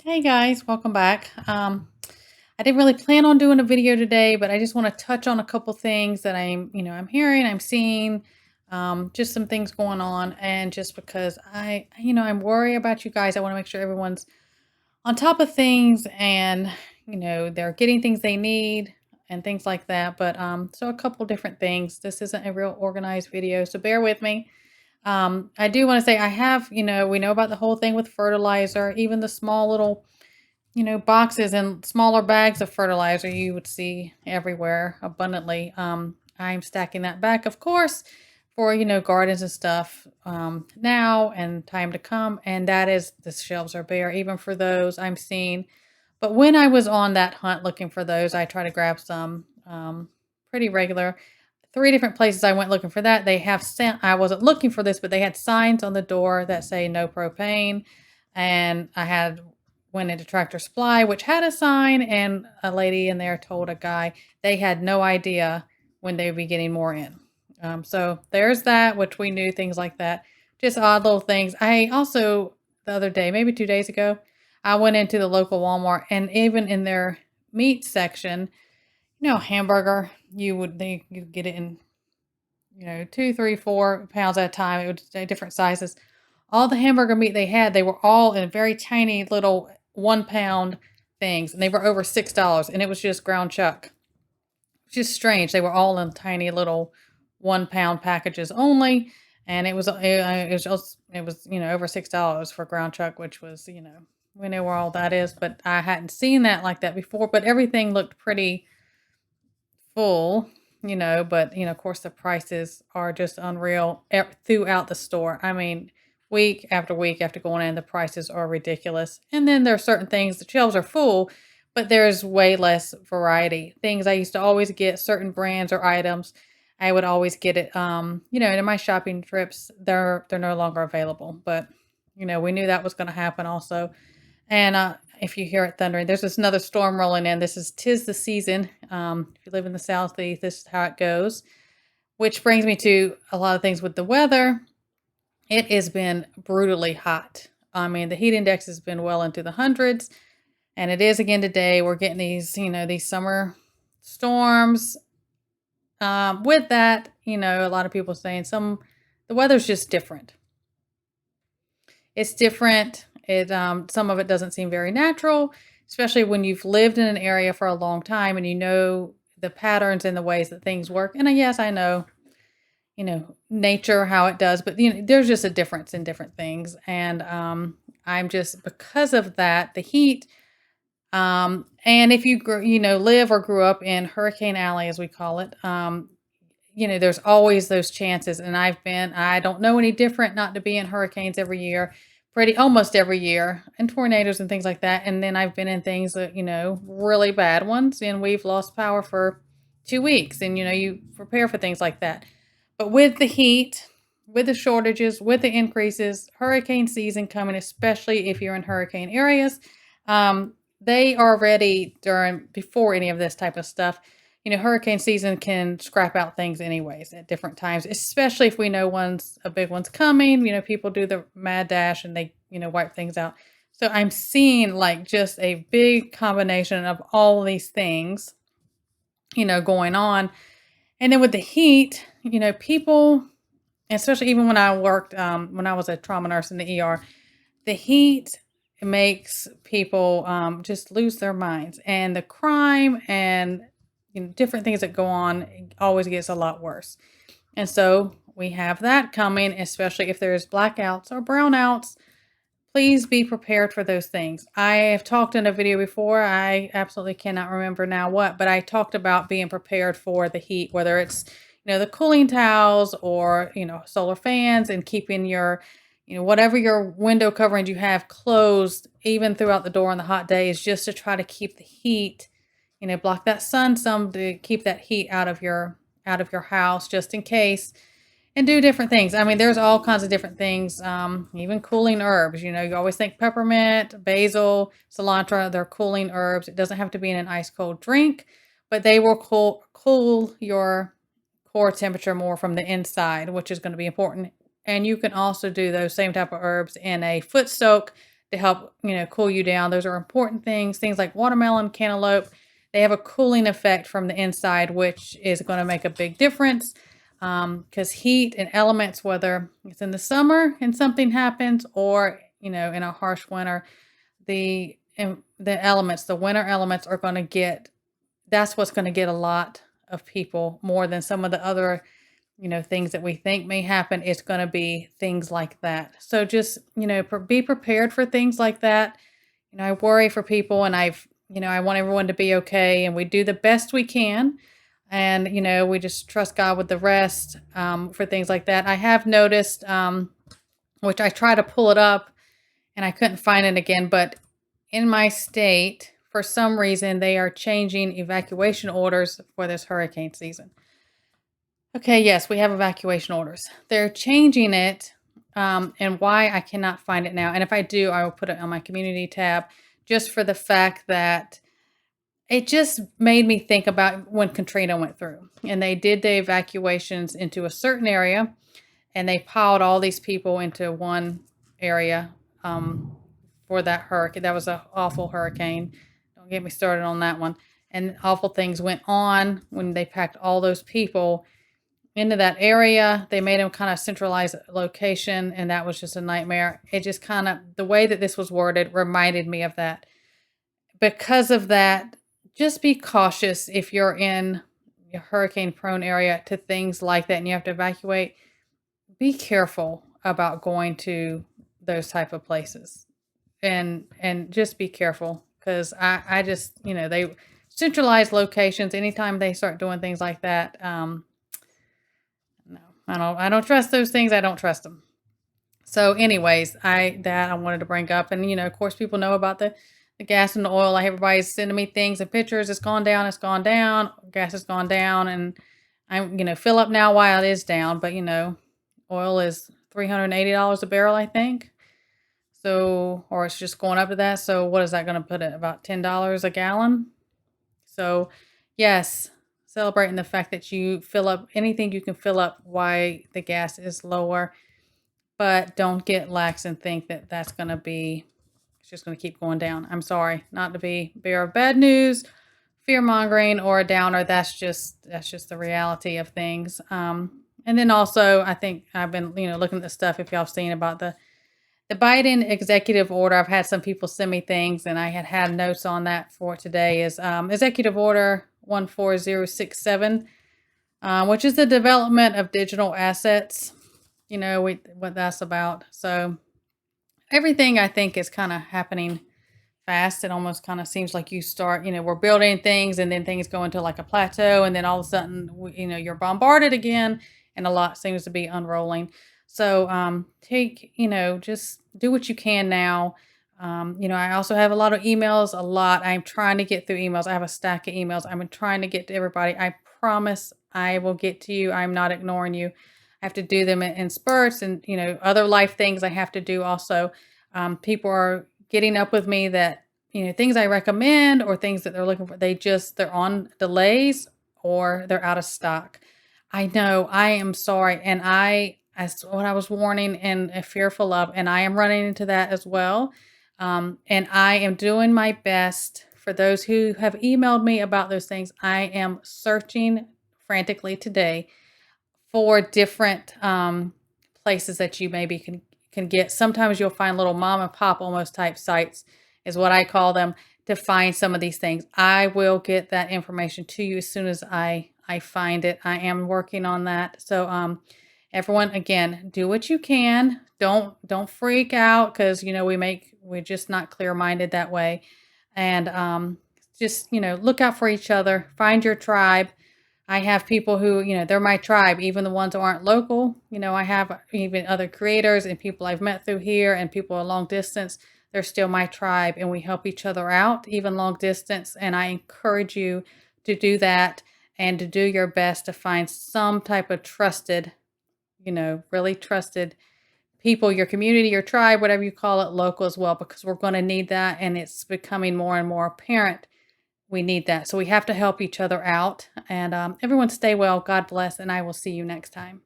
Hey guys, welcome back. I didn't really plan on doing a video today, but I just want to touch on a couple things that I'm hearing, I'm seeing, just some things going on, and just because I'm worried about you guys, I want to make sure everyone's on top of things and they're getting things they need and things like that. But so a couple different things. This isn't a real organized video, so bear with me. I do want to say I have, we know about the whole thing with fertilizer, even the small little boxes and smaller bags of fertilizer you would see everywhere abundantly. I'm stacking that back, of course, for, gardens and stuff now and time to come. And that is, the shelves are bare, even for those I'm seeing. But when I was on that hunt looking for those, I try to grab some pretty regular. Three different places I went looking for that. They have sent, I wasn't looking for this, but they had signs on the door that say no propane. And I had went into Tractor Supply, which had a sign, and a lady in there told a guy they had no idea when they would be getting more in. So there's that, which we knew, things like that. Just odd little things. I also, the other day, maybe 2 days ago, I went into the local Walmart, and even in their meat section, hamburger, you get it in, 2, 3, 4 pounds at a time. It would say different sizes. All the hamburger meat they had, they were all in very tiny little 1 pound things, and they were over $6, and it was just ground chuck. Just strange. They were all in tiny little 1 pound packages only, and it was over $6 for ground chuck, which was we know where all that is, but I hadn't seen that like that before. But everything looked pretty full, but of course the prices are just unreal throughout the store. I mean, week after going in, the prices are ridiculous. And then there are certain things, the shelves are full, but there's way less variety. Things I used to always get, certain brands or items, I would always get it. In my shopping trips, they're no longer available. But we knew that was going to happen also. And if you hear it thundering, there's just another storm rolling in. Tis the season. If you live in the Southeast, this is how it goes. Which brings me to a lot of things with the weather. It has been brutally hot. I mean, the heat index has been well into the hundreds, and it is again today. We're getting these summer storms. With that, a lot of people saying the weather's just different. It's different. Some of it doesn't seem very natural, especially when you've lived in an area for a long time and you know the patterns and the ways that things work. And yes, I know, nature, how it does, but there's just a difference in different things. And I'm just, because of that, the heat. And if you live or grew up in Hurricane Alley, as we call it, there's always those chances. And I don't know any different, not to be in hurricanes every year, almost every year, and tornadoes and things like that. And then I've been in things that, really bad ones, and we've lost power for 2 weeks, and, you prepare for things like that. But with the heat, with the shortages, with the increases, hurricane season coming, especially if you're in hurricane areas, they are ready before any of this type of stuff. Hurricane season can scrap out things anyways at different times, especially if we know a big one's coming. People do the mad dash and they, wipe things out. So I'm seeing like just a big combination of all these things, going on. And then with the heat, people, especially even when I was a trauma nurse in the ER, the heat makes people just lose their minds, and the crime and different things that go on always gets a lot worse. And so we have that coming, especially if there's blackouts or brownouts. Please be prepared for those things. I have talked in a video before. I absolutely cannot remember now what, but I talked about being prepared for the heat, whether it's, the cooling towels or, solar fans, and keeping your, whatever your window coverings you have closed, even throughout the door on the hot days, just to try to keep the heat, block that sun some, to keep that heat out of your house, just in case. And do different things. I mean, there's all kinds of different things, even cooling herbs. You always think peppermint, basil, cilantro, they're cooling herbs. It doesn't have to be in an ice cold drink, but they will cool your core temperature more from the inside, which is going to be important. And you can also do those same type of herbs in a foot soak to help, cool you down. Those are important things. Things like watermelon, cantaloupe, they have a cooling effect from the inside, which is going to make a big difference. Because heat and elements, whether it's in the summer and something happens, or in a harsh winter, the elements, the winter elements are going to get. That's what's going to get a lot of people more than some of the other, things that we think may happen. It's going to be things like that. So just, be prepared for things like that. I worry for people, and I want everyone to be okay, and we do the best we can. And, we just trust God with the rest, for things like that. I have noticed, which I try to pull it up and I couldn't find it again, but in my state, for some reason, they are changing evacuation orders for this hurricane season. Okay, yes, we have evacuation orders. They're changing it, and why I cannot find it now. And if I do, I will put it on my community tab, just for the fact that it just made me think about when Katrina went through, and they did the evacuations into a certain area, and they piled all these people into one area, for that hurricane. That was an awful hurricane. Don't get me started on that one. And awful things went on when they packed all those people into that area. They made them kind of centralized location, and that was just a nightmare. It just kind of, the way that this was worded reminded me of that. Because of that, just be cautious if you're in a hurricane prone area to things like that and you have to evacuate. Be careful about going to those type of places, and just be careful, because I just, they centralize locations. Anytime they start doing things like that, no, I don't trust those things. I don't trust them. So anyways, I wanted to bring up, and of course people know about the gas and the oil. Like, everybody's sending me things and pictures. It's gone down. Gas has gone down, and I'm fill up now while it is down. But oil is $380 a barrel, I think. So, or it's just going up to that. So what is that going to put at about $10 a gallon? So yes, celebrating the fact that you fill up anything you can fill up while the gas is lower, but don't get lax and think that that's going to be, it's just going to keep going down. I'm sorry, not to be bearer of bad news, fear mongering, or a downer. That's just the reality of things. And then also, I think I've been, looking at the stuff, if y'all have seen about the Biden executive order. I've had some people send me things, and I had notes on that for today. Is Executive Order 14067, which is the development of digital assets. What that's about. So everything, I think, is kind of happening fast. It almost kind of seems like you start, we're building things, and then things go into like a plateau, and then all of a sudden, you're bombarded again, and a lot seems to be unrolling. So just do what you can now. I also have a lot of emails, I'm trying to get through emails. I have a stack of emails. I'm trying to get to everybody. I promise I will get to you. I'm not ignoring you. I have to do them in spurts, and, other life things I have to do also. People are getting up with me that, things I recommend or things that they're looking for, they're on delays or they're out of stock. I know, I am sorry. And that's what I was warning and fearful of, and I am running into that as well. And I am doing my best. For those who have emailed me about those things, I am searching frantically today for different places that you maybe can get. Sometimes you'll find little mom and pop almost type sites, is what I call them, to find some of these things. I will get that information to you as soon as I find it. I am working on that. So everyone, again, do what you can. Don't freak out, because we're just not clear-minded that way. And just look out for each other. Find your tribe. I have people who, they're my tribe, even the ones who aren't local. I have even other creators and people I've met through here, and people a long distance. They're still my tribe, and we help each other out, even long distance. And I encourage you to do that, and to do your best to find some type of trusted, really trusted people, your community, your tribe, whatever you call it, local as well, because we're going to need that. And it's becoming more and more apparent we need that. So we have to help each other out. And everyone stay well. God bless. And I will see you next time.